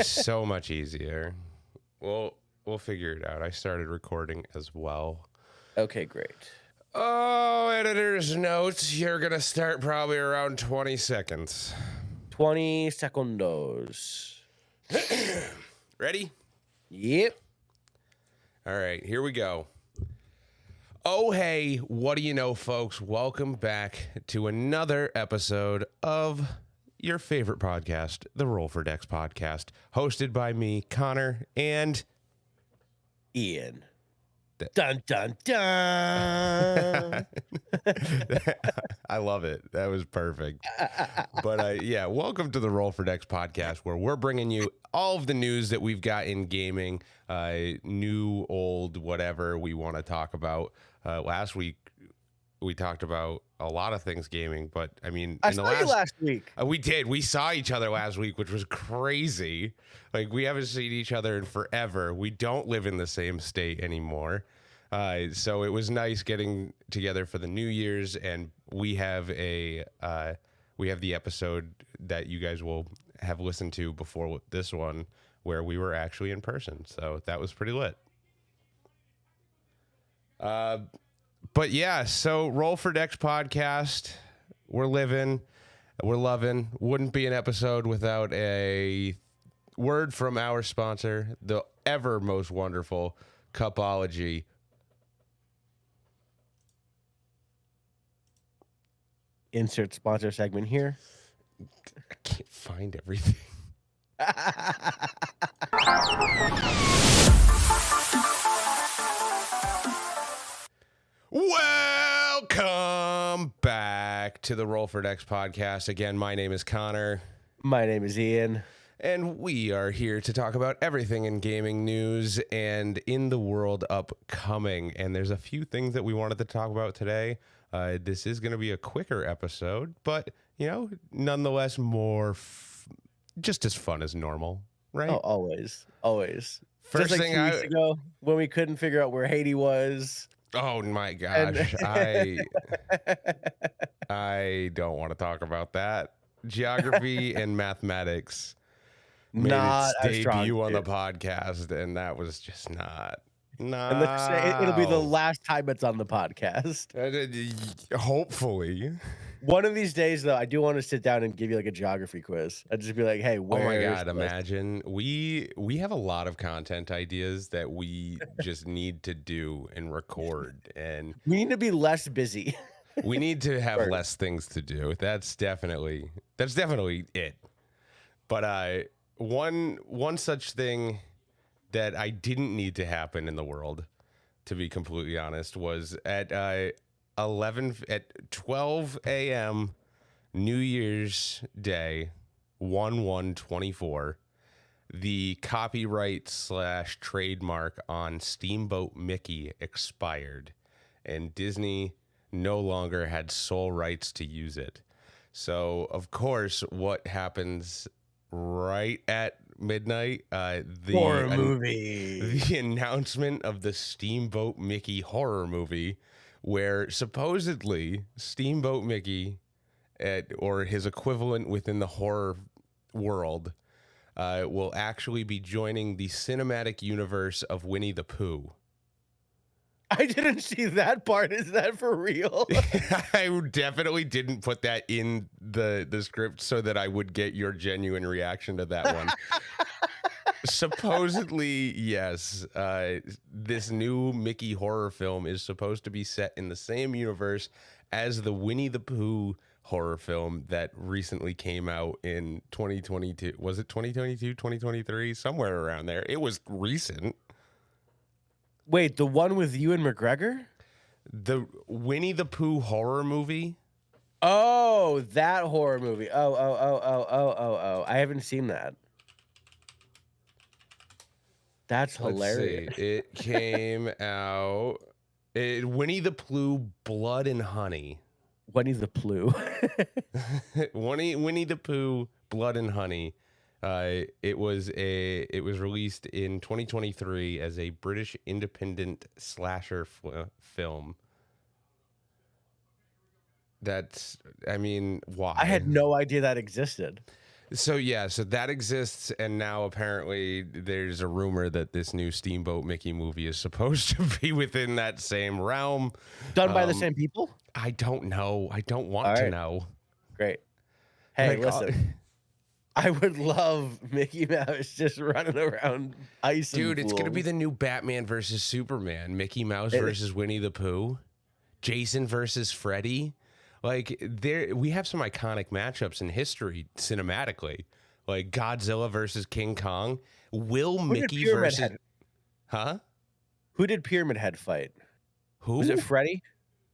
So much easier. We'll figure it out. I started recording as well. Okay, great. Oh, editor's notes. You're going to start probably around 20 seconds. 20 secondos. Ready? Yep. All right, here we go. Oh, hey, what do you know, folks? Welcome back to another episode of your favorite podcast, the Roll for Dex podcast, hosted by me, Connor, and Ian. Dun, dun, dun. I love it. That was perfect. But yeah, welcome to the Roll for Dex podcast, where we're bringing you all of the news that we've got in gaming, new, old, whatever we want to talk about. Last week, we talked about a lot of things gaming, but I mean, I saw you last week. We did. We saw each other last week, which was crazy. Like, we haven't seen each other in forever. We don't live in the same state anymore. So it was nice getting together for the New Year's, and we have the episode that you guys will have listened to before this one, where we were actually in person. So that was pretty lit. But yeah, so Roll for Dex podcast. We're living, we're loving. Wouldn't be an episode without a word from our sponsor, the ever most wonderful Cupology. Insert sponsor segment here. I can't find everything. Welcome back to the Roll for Dex podcast. Again, my name is Connor. My name is Ian. And we are here to talk about everything in gaming news and in the world upcoming. And there's a few things that we wanted to talk about today. This is going to be a quicker episode, but, nonetheless just as fun as normal, right? Oh, always. First Just like thing 2 weeks ago when we couldn't figure out where Haiti was. Oh my gosh, I don't want to talk about that. Geography and mathematics made Not its a strong debut on the suit. podcast, and that was just not. And let's say it'll be the last time it's on the podcast. Hopefully. One of these days, though, I do want to sit down and give you like a geography quiz. I'd just be like, "Hey, where?" Oh my god! Imagine we have a lot of content ideas that we just need to do and record, and we need to be less busy. We need to have less things to do. That's definitely it. But one such thing that I didn't need to happen in the world, to be completely honest, was at 12 a.m. New Year's Day, 1/1/24, the copyright / trademark on Steamboat Mickey expired, and Disney no longer had sole rights to use it. So, of course, what happens right at midnight? Horror movie. The announcement of the Steamboat Mickey horror movie, where supposedly Steamboat Mickey, or his equivalent within the horror world, will actually be joining the cinematic universe of Winnie the Pooh. I didn't see that part. Is that for real? I definitely didn't put that in the script so that I would get your genuine reaction to that one. Supposedly, yes, this new Mickey horror film is supposed to be set in the same universe as the Winnie the Pooh horror film that recently came out in 2022. Was it 2022, 2023? Somewhere around there. It was recent. Wait, the one with Ewan McGregor? The Winnie the Pooh horror movie? Oh, that horror movie. Oh. I haven't seen that. That's hilarious. Let's see. It came out. Winnie the Pooh, Blood and Honey. Winnie the Pooh. Winnie the Pooh, Blood and Honey. It was released in 2023 as a British independent slasher film. Why? I had no idea that existed. So yeah, so that exists, and now apparently there's a rumor that this new Steamboat Mickey movie is supposed to be within that same realm. Done by the Um, same people? I don't know. I don't want All to right, know. great. Hey, Like, listen, I would love Mickey Mouse just running around icing dude, it's gonna be fools. the new Batman versus Superman, Mickey Mouse It- versus Winnie the Pooh, Jason versus Freddy. Like there, we have some iconic matchups in history cinematically, like Godzilla versus King Kong. Will Who did Mickey Pyramid versus Head? huh? Who did Pyramid Head fight? Was it Who? Freddy?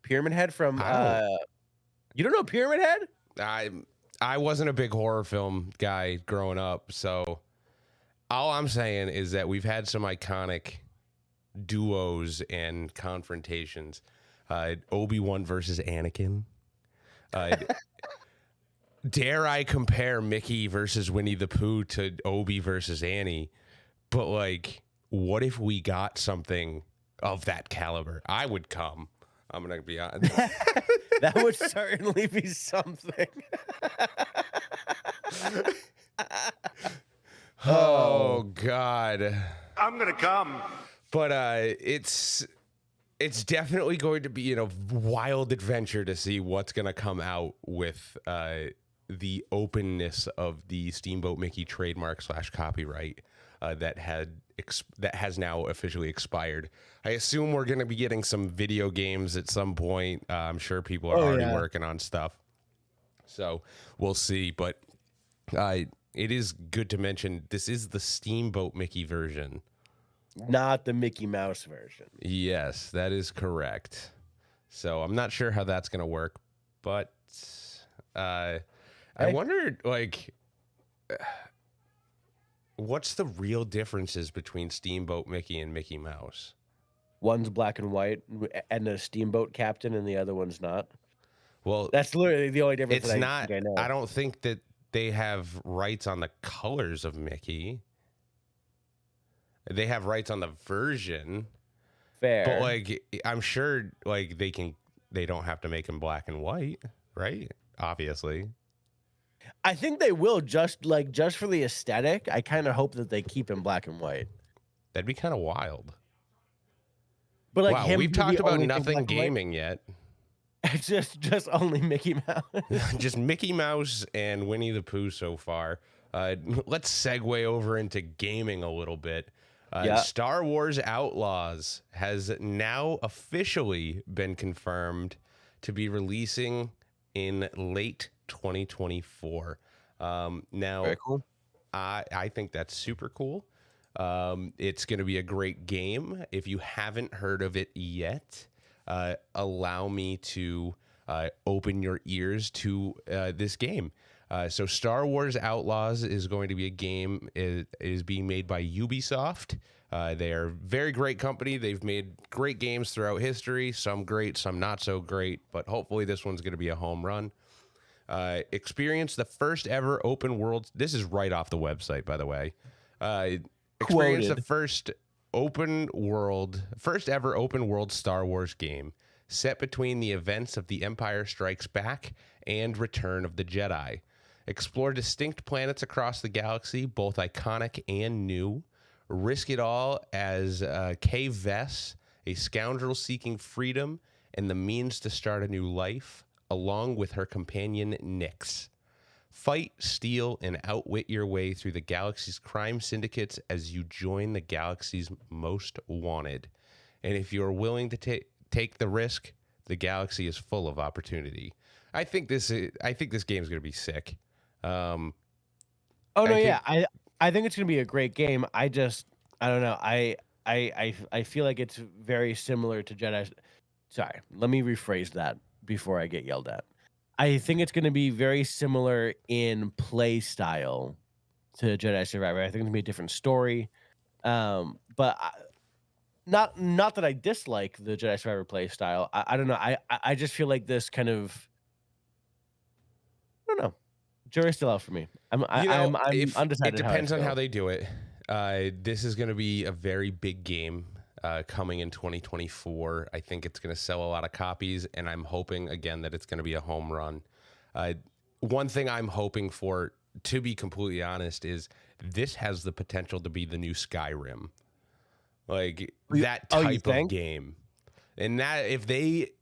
Pyramid Head from I don't. you don't know Pyramid Head? I I wasn't a big horror film guy growing up, so all I'm saying is that we've had some iconic duos and confrontations. Obi-Wan versus Anakin. Uh, dare I compare Mickey versus Winnie the Pooh to Obi versus Annie? But like, what if we got something of that caliber? I would come. I'm gonna be honest. That would certainly be something. Oh God. I'm gonna come. But it's definitely going to be wild adventure to see what's going to come out with the openness of the Steamboat Mickey trademark / copyright that has now officially expired. I assume we're going to be getting some video games at some point. I'm sure people are already working on stuff, so we'll see. But it is good to mention this is the Steamboat Mickey version. Not the Mickey Mouse version. Yes, that is correct. So I'm not sure how that's going to work, but I wondered, like, what's the real differences between Steamboat Mickey and Mickey Mouse? One's black and white and a steamboat captain, and the other one's not. Well, That's literally the only difference. it's that not. I know. I don't think that they have rights on the colors of Mickey. They have rights on the version. Fair. But like, I'm sure like they don't have to make him black and white, right? Obviously. I think they will just for the aesthetic. I kind of hope that they keep him black and white. That'd be kind of wild. But like wow, him we've to be talked about only in nothing black and white, gaming yet. It's just only Mickey Mouse. Just Mickey Mouse and Winnie the Pooh so far. Let's segue over into gaming a little bit. Yeah. Star Wars Outlaws has now officially been confirmed to be releasing in late 2024. Now, Very cool. I think that's super cool. It's going to be a great game. If you haven't heard of it yet, allow me to open your ears to this game. So Star Wars Outlaws is going to be a game. It is being made by Ubisoft. They are a very great company. They've made great games throughout history, some great, some not so great, but hopefully this one's going to be a home run. Experience the first ever open world. This is right off the website, by the way. Experience the first ever open world Star Wars game set between the events of The Empire Strikes Back and Return of the Jedi. Explore distinct planets across the galaxy, both iconic and new. Risk it all as Kay Vess, a scoundrel seeking freedom and the means to start a new life, along with her companion Nyx. Fight, steal, and outwit your way through the galaxy's crime syndicates as you join the galaxy's most wanted. And if you're willing to take the risk, the galaxy is full of opportunity. I think this game is going to be sick. Oh no, yeah. I think it's gonna be a great game. I don't know. I feel like it's very similar to Jedi. Sorry, let me rephrase that before I get yelled at. I think it's gonna be very similar in play style to Jedi Survivor. I think it's gonna be a different story. But not that I dislike the Jedi Survivor play style. I don't know. I just feel like this kind of, I don't know. Jury's still out for me. I'm undecided. It depends on how they do it. This is going to be a very big game coming in 2024. I think it's going to sell a lot of copies, and I'm hoping again that it's going to be a home run. One thing I'm hoping for to be completely honest, is this has the potential to be the new Skyrim, like that You type of think? game. And that if they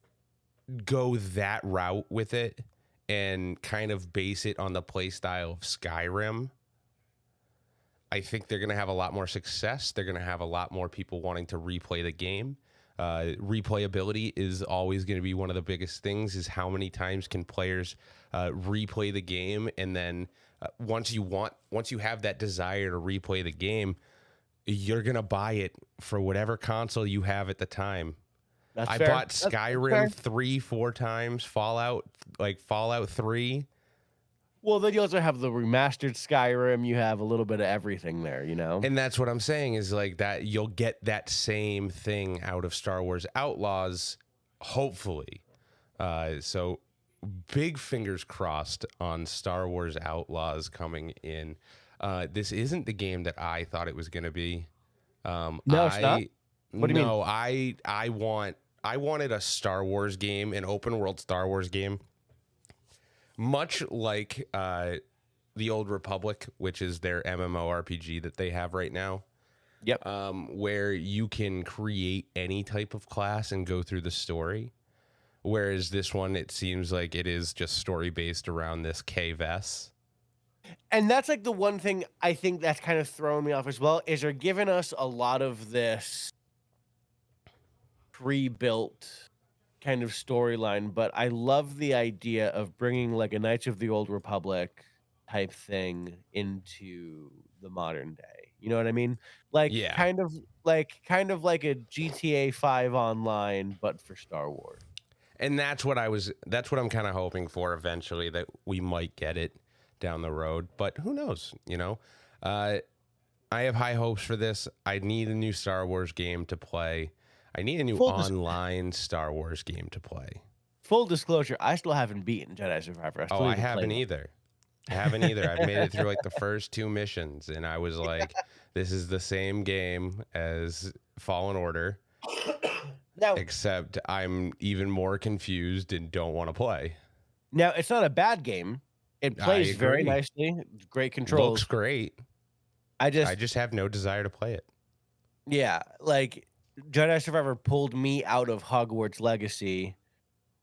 go that route with it and kind of base it on the play style of Skyrim, I think they're going to have a lot more success. They're going to have a lot more people wanting to replay the game. Replayability is always going to be one of the biggest things, is how many times can players replay the game. And then once you have that desire to replay the game, you're going to buy it for whatever console you have at the time. That's I fair. bought That's fair. Skyrim 3-4 times, Fallout 3. Well, then you also have the remastered Skyrim. You have a little bit of everything there, you know? And that's what I'm saying, is like that you'll get that same thing out of Star Wars Outlaws, hopefully. So big fingers crossed on Star Wars Outlaws coming in. This isn't the game that I thought it was going to be. No, it's not? What do you mean? No, I wanted a Star Wars game, an open world Star Wars game, much like the Old Republic, which is their MMORPG that they have right now. Yep. Where you can create any type of class and go through the story. Whereas this one, it seems like it is just story based around this K-Vess. And that's like the one thing I think that's kind of throwing me off as well, is they're giving us a lot of this pre-built kind of storyline, but I love the idea of bringing like a Knights of the Old Republic type thing into the modern day. You know what I mean? Like Yeah. kind of like a GTA 5 online, but for Star Wars. And that's what I'm kind of hoping for eventually, that we might get it down the road, but who knows, you know? I have high hopes for this. I need a new Star Wars game to play. I need a new online Star Wars game to play. Full disclosure, I still haven't beaten Jedi Survivor. I haven't either. I haven't either. I've made it through like the first 2 missions, and I was like, this is the same game as Fallen Order. Now, except I'm even more confused and don't want to play. Now, it's not a bad game. It plays very nicely. Great controls. Looks great. I just have no desire to play it. Yeah, like Jedi Survivor pulled me out of Hogwarts Legacy,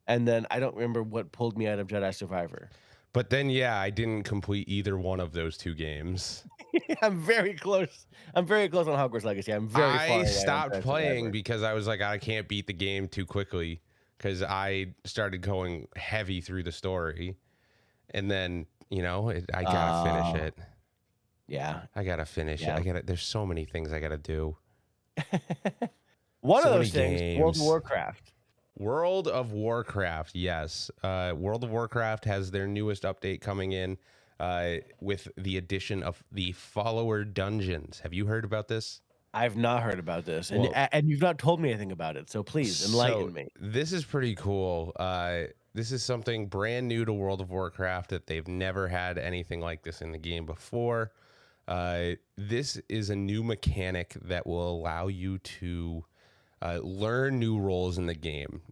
and then I don't remember what pulled me out of Jedi Survivor. But then, yeah, I didn't complete either one of those 2 games. I'm very close. I'm very close on Hogwarts Legacy. I'm very far away. I stopped playing because I was like, I can't beat the game too quickly, because I started going heavy through the story. And then, you know, I got to finish it. Yeah. I got to finish it. There's so many things I got to do. One of those things, World of Warcraft. World of Warcraft, yes. World of Warcraft has their newest update coming in with the addition of the follower dungeons. Have you heard about this? I've not heard about this, and you've not told me anything about it, so please enlighten me. This is pretty cool. This is something brand new to World of Warcraft that they've never had anything like this in the game before. This is a new mechanic that will allow you to learn new roles in the game.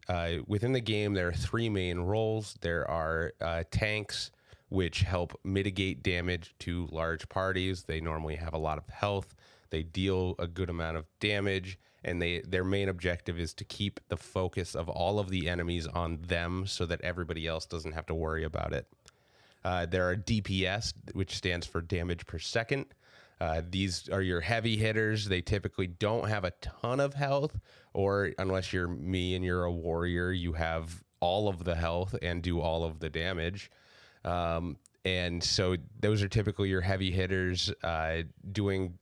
Within the game, there are 3 main roles. There are tanks, which help mitigate damage to large parties. They normally have a lot of health. They deal a good amount of damage, and their main objective is to keep the focus of all of the enemies on them so that everybody else doesn't have to worry about it. There are DPS, which stands for damage per second. These are your heavy hitters. They typically don't have a ton of health, or unless you're me and you're a warrior, you have all of the health and do all of the damage. And so those are typically your heavy hitters, doing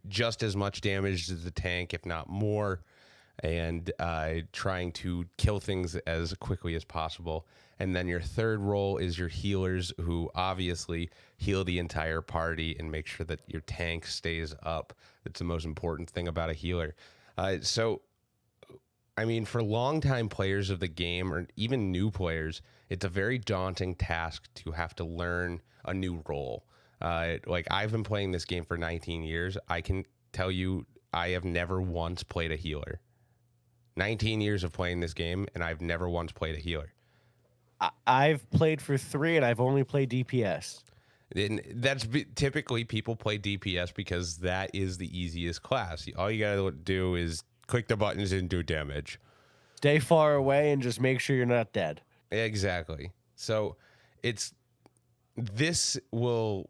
just as much damage as the tank, if not more, and trying to kill things as quickly as possible. And then your third role is your healers, who obviously heal the entire party and make sure that your tank stays up. That's the most important thing about a healer. So, I mean, for longtime players of the game, or even new players, it's a very daunting task to have to learn a new role. Like, I've been playing this game for 19 years. I can tell you I have never once played a healer. 19 years of playing this game, and I've never once played a healer. I've played for 3, and I've only played DPS. And typically people play DPS because that is the easiest class. All you gotta do is click the buttons and do damage. Stay far away and just make sure you're not dead. Exactly. So it's this will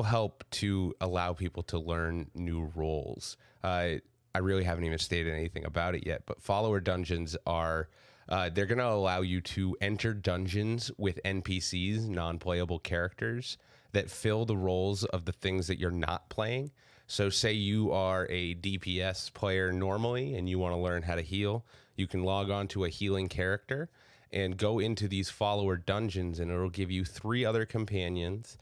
help to allow people to learn new roles. I really haven't even stated anything about it yet, but follower dungeons are they're going to allow you to enter dungeons with NPCs, non-playable characters that fill the roles of the things that you're not playing. So say you are a DPS player normally and you want to learn how to heal, you can log on to a healing character and go into these follower dungeons, and it'll give you 3 other companions,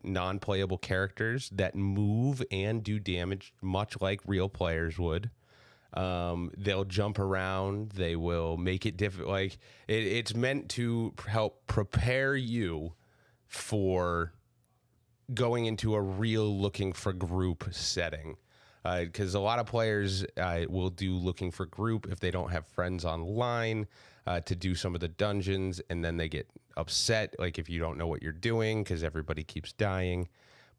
non-playable characters that move and do damage much like real players would. They'll jump around. They will make it difficult. Like it's meant to help prepare you for going into a real looking for group setting. Because a lot of players will do looking for group if they don't have friends online to do some of the dungeons, and then they get upset, like if you don't know what you're doing because everybody keeps dying.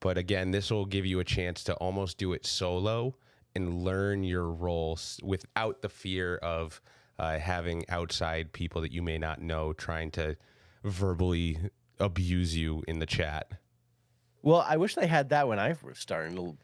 But again, this will give you a chance to almost do it solo and learn your roles without the fear of having outside people that you may not know trying to verbally abuse you in the chat. Well, I wish they had that when I was starting to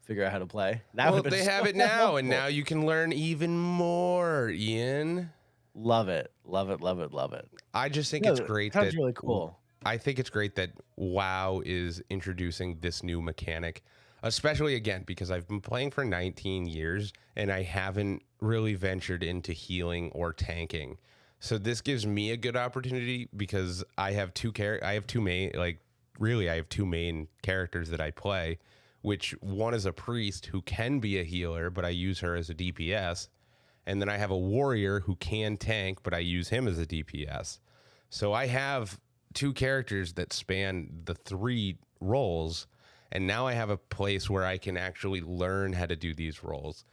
figure out how to play. Well, they have it now, and now you can learn even more, Ian. Love it. Love it. Love it. Love it. I just think it's great. Sounds really cool. I think it's great that WoW is introducing this new mechanic, especially again, because I've been playing for 19 years and I haven't really ventured into healing or tanking. So this gives me a good opportunity because I have two main characters that I play, which one is a priest who can be a healer, but I use her as a DPS. And then I have a warrior who can tank, but I use him as a DPS. So I have 2 characters that span the 3 roles, and now I have a place where I can actually learn how to do these roles.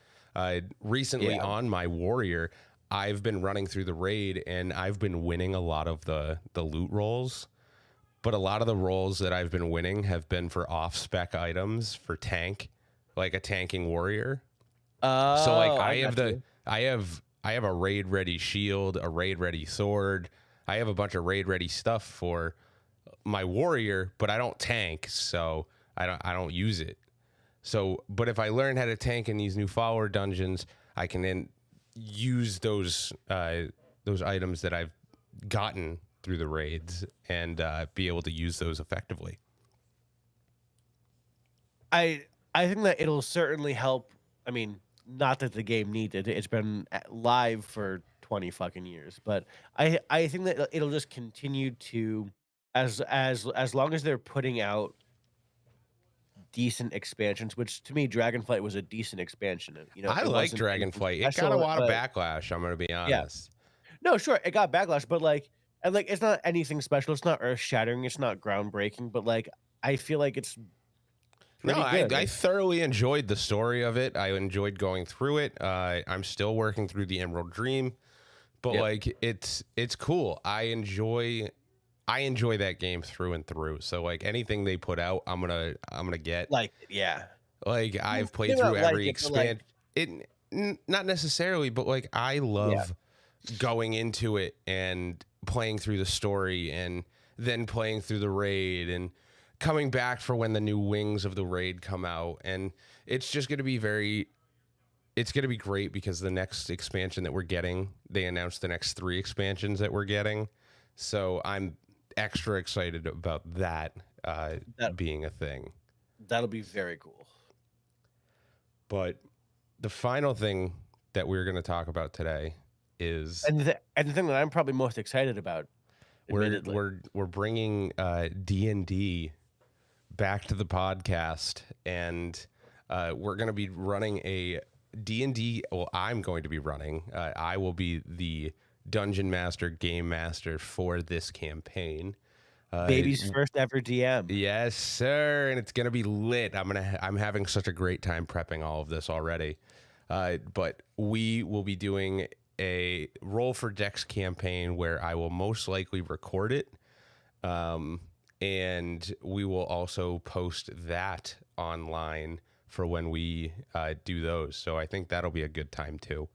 Recently on my warrior, I've been running through the raid, and I've been winning a lot of the loot roles. But a lot of the roles that I've been winning have been for off-spec items for tank, like a tanking warrior. So like I have a raid ready shield, a raid ready sword. I have a bunch of raid ready stuff for my warrior, but I don't tank, so I don't use it. So, but if I learn how to tank in these new follower dungeons, I can then use those items that I've gotten through the raids and be able to use those effectively. I think that it'll certainly help. I mean, not that the game needs it. It's been live for 20 fucking years, but I think that it'll just continue to as long as they're putting out decent expansions, which to me Dragonflight was a decent expansion. You know, I it like wasn't anything Dragonflight. It got a special, lot of but backlash, I'm going to be yeah. honest. No, sure, it got backlash, but like it's not anything special. It's not earth shattering. It's not groundbreaking, but like I feel like it's pretty good. I thoroughly enjoyed the story of it. I enjoyed going through it. I'm still working through the Emerald Dream, but like it's cool. I enjoy that game through and through. So like anything they put out, I'm gonna get. Like yeah, like I've played Maybe through not like every it, but, like, expansion. Not necessarily, but like I love going into it and playing through the story and then playing through the raid and coming back for when the new wings of the raid come out. And it's just going to be it's going to be great because the next expansion that we're getting, they announced the next 3 expansions that we're getting. So I'm extra excited about that being a thing. That'll be very cool. But the final thing that we're going to talk about today is, and the thing that I'm probably most excited about, we're bringing D&D back to the podcast, and we're going to be running a D&D. Well, I'm going to be running. I will be the dungeon master, game master for this campaign. Baby's first ever DM. Yes, sir, and it's gonna be lit. I'm having such a great time prepping all of this already. But we will be doing a Roll for Dex campaign where I will most likely record it, and we will also post that online for when we do those. So I think that'll be a good time too.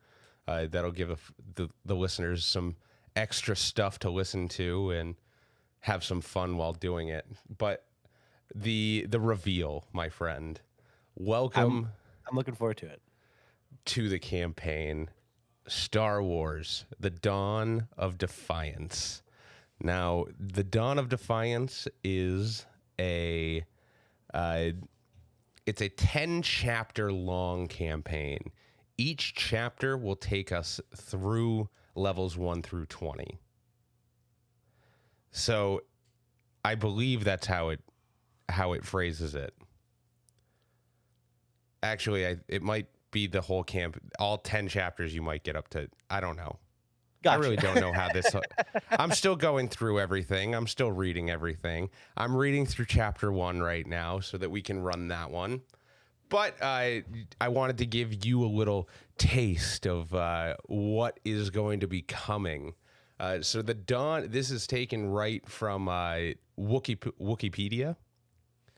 That'll give the listeners some extra stuff to listen to and have some fun while doing it. But the reveal, my friend, I'm welcome I'm looking forward to it. to the campaign, Star Wars: The Dawn of Defiance. Now, The Dawn of Defiance is a it's a 10 chapter long campaign. Each chapter will take us through levels 1 through 20. So, I believe that's how it phrases it. Actually, it might be the whole camp, all 10 chapters you might get up to. I don't know. Gotcha. I really don't know how this. I'm still going through everything. I'm still reading everything. I'm reading through chapter 1 right now so that we can run that one. But I wanted to give you a little taste of what is going to be coming. So the Dawn. This is taken right from Wikipedia.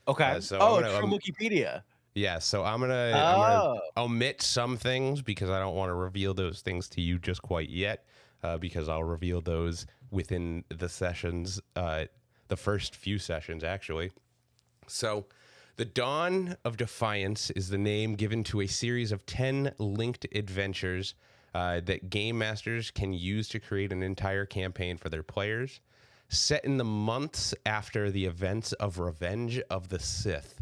Okay. So It's from Wikipedia. Yeah, so I'm gonna Oh, omit some things because I don't want to reveal those things to you just quite yet. Because I'll reveal those within the sessions, the first few sessions actually. So, the Dawn of Defiance is the name given to a series of 10 linked adventures that game masters can use to create an entire campaign for their players, set in the months after the events of Revenge of the Sith.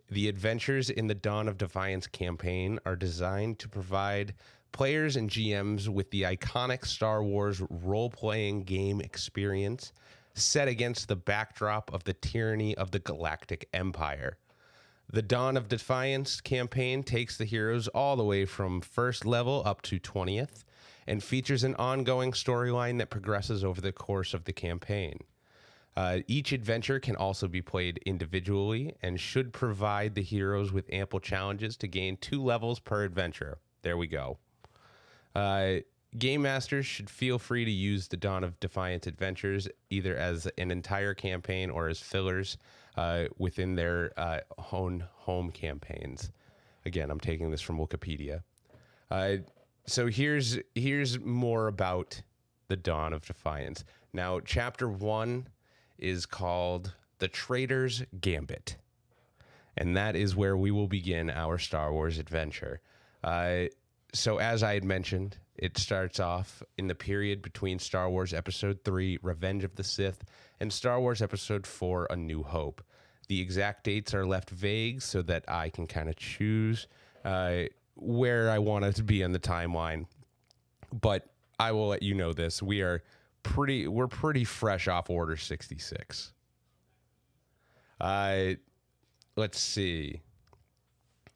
The adventures in the Dawn of Defiance campaign are designed to provide players and GMs with the iconic Star Wars role-playing game experience set against the backdrop of the tyranny of the Galactic Empire. The Dawn of Defiance campaign takes the heroes all the way from first level up to 20th and features an ongoing storyline that progresses over the course of the campaign. Each adventure can also be played individually and should provide the heroes with ample challenges to gain 2 levels per adventure. There we go. Game masters should feel free to use the Dawn of Defiance adventures either as an entire campaign or as fillers within their own home campaigns. Again, I'm taking this from Wikipedia. So here's more about the Dawn of Defiance. Now, chapter 1 is called The Traitor's Gambit, and that is where we will begin our Star Wars adventure. So as I had mentioned, it starts off in the period between Star Wars Episode 3, Revenge of the Sith, and Star Wars Episode 4, A New Hope. The exact dates are left vague so that I can kind of choose where I want it to be on the timeline. But I will let you know this. We're pretty fresh off Order 66. Let's see.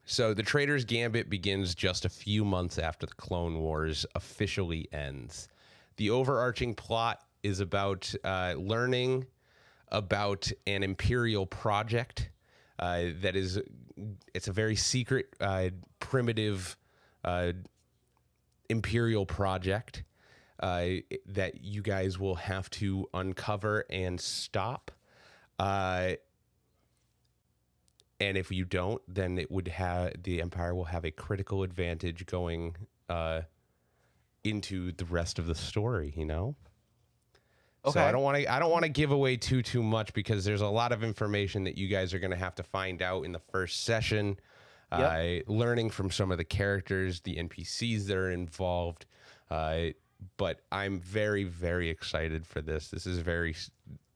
So the Traitor's Gambit begins just a few months after the Clone Wars officially ends. The overarching plot is about learning about an Imperial project it's a very secret, primitive Imperial project that you guys will have to uncover and stop. And if you don't, then the Empire will have a critical advantage going into the rest of the story. okay. So I don't want to give away too much because there's a lot of information that you guys are going to have to find out in the first session. Yep. Learning from some of the characters, the NPCs that are involved. But I'm very, very excited for this. This is very,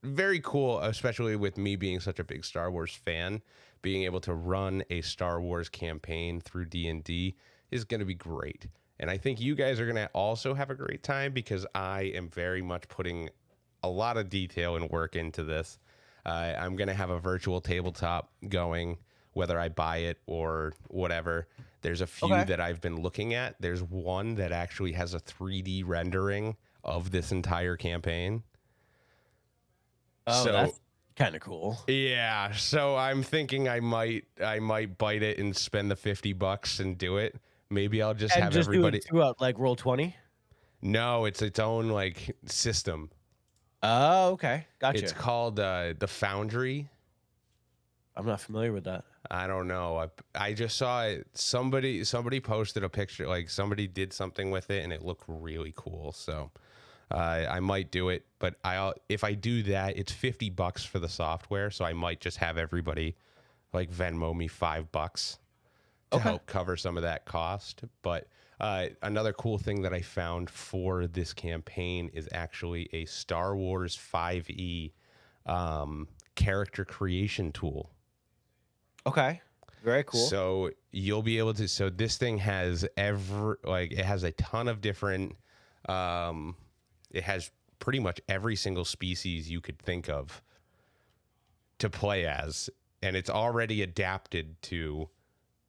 very cool, especially with me being such a big Star Wars fan. Being able to run a Star Wars campaign through D&D is going to be great. And I think you guys are going to also have a great time because I am very much putting a lot of detail and work into this. I'm going to have a virtual tabletop going, whether I buy it or whatever. There's a few that I've been looking at. There's one that actually has a 3D rendering of this entire campaign. Oh, so, that's kind of cool. Yeah, so I'm thinking I might bite it and spend the $50 and do it. Maybe I'll just have everybody do it throughout like Roll20. No, it's its own like system. Oh, okay. It's Gotcha. called the Foundry. I'm not familiar with that. I don't know. I just saw it. Somebody posted a picture, like somebody did something with it, and it looked really cool. So I might do it. But if I do that, it's $50 for the software. So I might just have everybody like Venmo me $5 to Okay. help cover some of that cost. But another cool thing that I found for this campaign is actually a Star Wars 5e character creation tool. Okay. Very cool. So you'll be able to. So this thing has it has a ton of different. It has pretty much every single species you could think of to play as, and it's already adapted to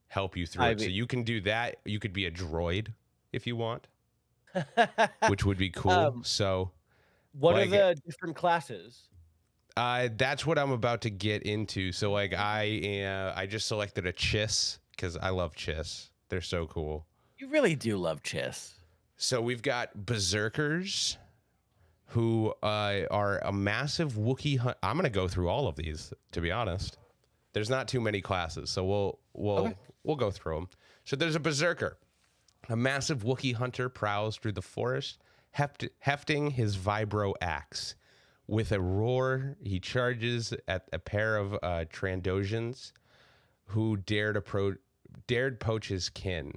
help you through it. So you can do that. You could be a droid if you want, which would be cool. So what are like the different classes? that's what I'm about to get into. So like I just selected a Chiss because I love Chiss. They're so cool. You really do love Chiss. So we've got Berserkers, who are a massive Wookiee hunt. I'm gonna go through all of these, to be honest. There's not too many classes, so we'll go through them. So there's a Berserker, a massive Wookiee hunter prowls through the forest, hefting his vibro axe. With a roar, he charges at a pair of Trandoshan's who dared poach his kin.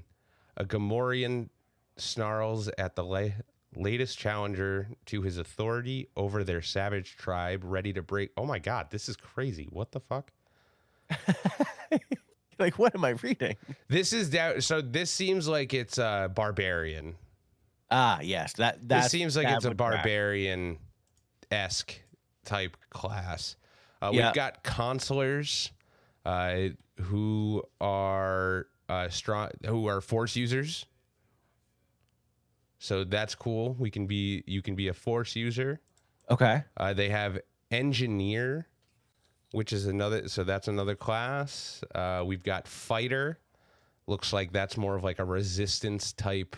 A Gamorrean snarls at the latest challenger to his authority over their savage tribe, ready to break. Oh my God, this is crazy. What the fuck? Like, what am I reading? This is down. So this seems like it's a barbarian. Ah, yes. This seems like it's a barbarian esque type class. We've got consulars who are strong, who are force users. So that's cool. You can be a force user. Okay. They have engineer, which is that's another class. We've got fighter. Looks like that's more of like a resistance type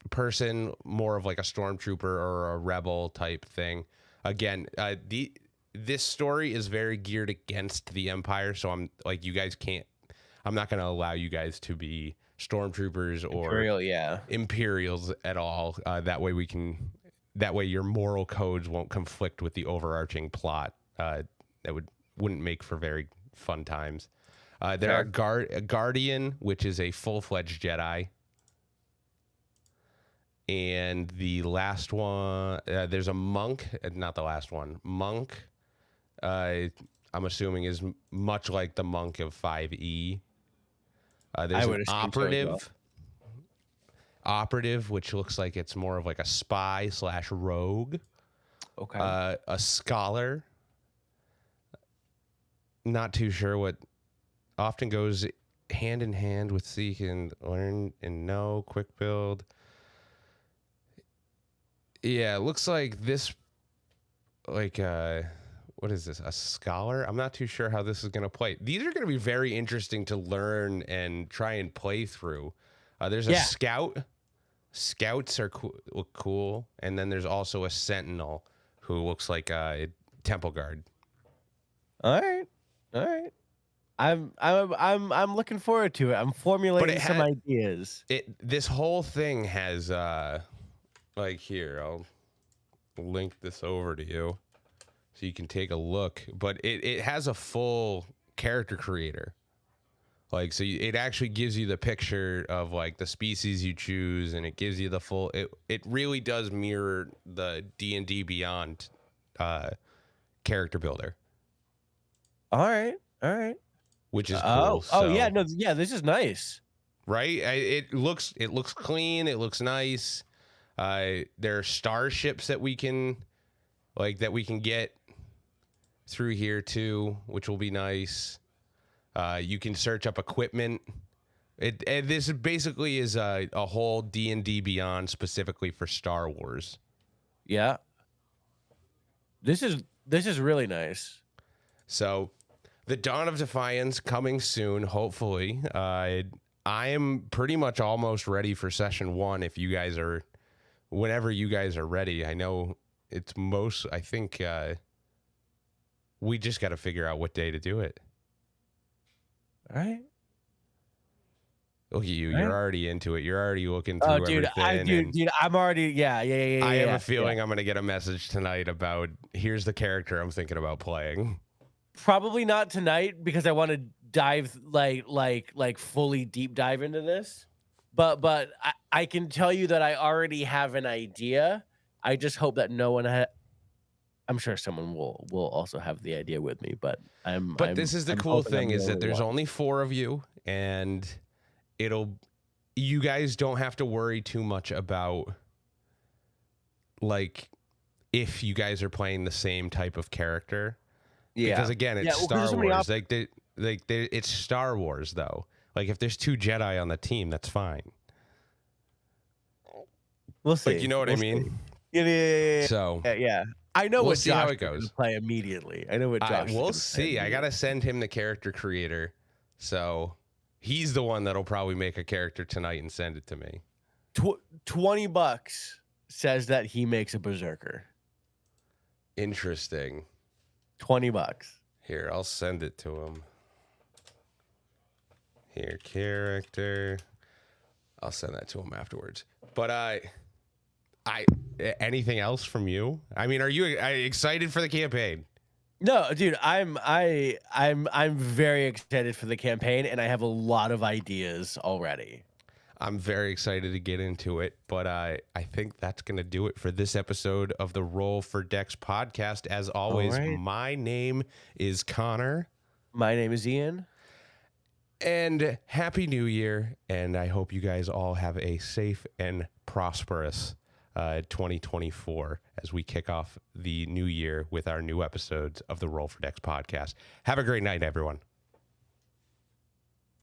person, more of like a stormtrooper or a rebel type thing. Again, this story is very geared against the Empire, so I'm like, I'm not going to allow you guys to be stormtroopers or Imperials at all. That way your moral codes won't conflict with the overarching plot. That wouldn't make for very fun times. There are a Guardian, which is a full-fledged Jedi. And the last one, there's a monk, not the last one. Monk, I'm assuming, is much like the monk of 5e. There's an operative. Operative, which looks like it's more of like a spy / rogue. Okay. A scholar. Not too sure what often goes hand in hand with seek and learn and know, quick build. Yeah, it looks like this, like, what is this? A scholar? I'm not too sure how this is going to play. These are going to be very interesting to learn and try and play through. There's a scout. Scouts look cool. And then there's also a sentinel who looks like a temple guard. All right. I'm looking forward to it. I'm formulating some ideas. This whole thing has like, here, I'll link this over to you so you can take a look. But it has a full character creator. Like, so it actually gives you the picture of like the species you choose, and it gives you the full. It really does mirror the D&D Beyond character builder. All right. Which is cool. This is nice. Right? It looks clean. It looks nice. There are starships that we can get through here too, which will be nice. You can search up equipment. This basically is a whole D&D Beyond specifically for Star Wars. Yeah. This is really nice. So, the Dawn of Defiance coming soon, hopefully. I am pretty much almost ready for session 1 if you guys are whenever you guys are ready. I know I think we just got to figure out what day to do it. All right. Look at you. All You're right. already into it. You're already looking Oh, through dude, everything. dude, I'm already, yeah. I have a feeling I'm going to get a message tonight about here's the character I'm thinking about playing. Probably not tonight because I want to dive like fully deep dive into this. But I can tell you that I already have an idea. I just hope that no one I'm sure someone will also have the idea with me, but But this is the I'm cool hoping I'm thing the is that only there's one. only 4 of you, and you guys don't have to worry too much about like if you guys are playing the same type of character. Yeah. Because again, it's Yeah, well, 'cause there's Star so many Wars. It's Star Wars though. Like if there's 2 Jedi on the team, that's fine. We'll see. Like you know what I mean? See. Yeah. So Yeah. I know we'll what see how Josh it is going goes. to play immediately. I know what Josh is we'll going to play. see. I gotta send him the character creator, so he's the one that'll probably make a character tonight and send it to me. $20 says that he makes a berserker. Interesting. $20. Here, I'll send it to him. Here, character. I'll send that to him afterwards. But anything else from you? I mean, are you excited for the campaign? No, dude, I'm very excited for the campaign, and I have a lot of ideas already. I'm very excited to get into it, but I think that's going to do it for this episode of the Roll for Dex podcast. As always, my name is Connor. My name is Ian. And Happy New Year, and I hope you guys all have a safe and prosperous 2024 as we kick off the new year with our new episodes of the Roll for Dex podcast. Have a great night, everyone.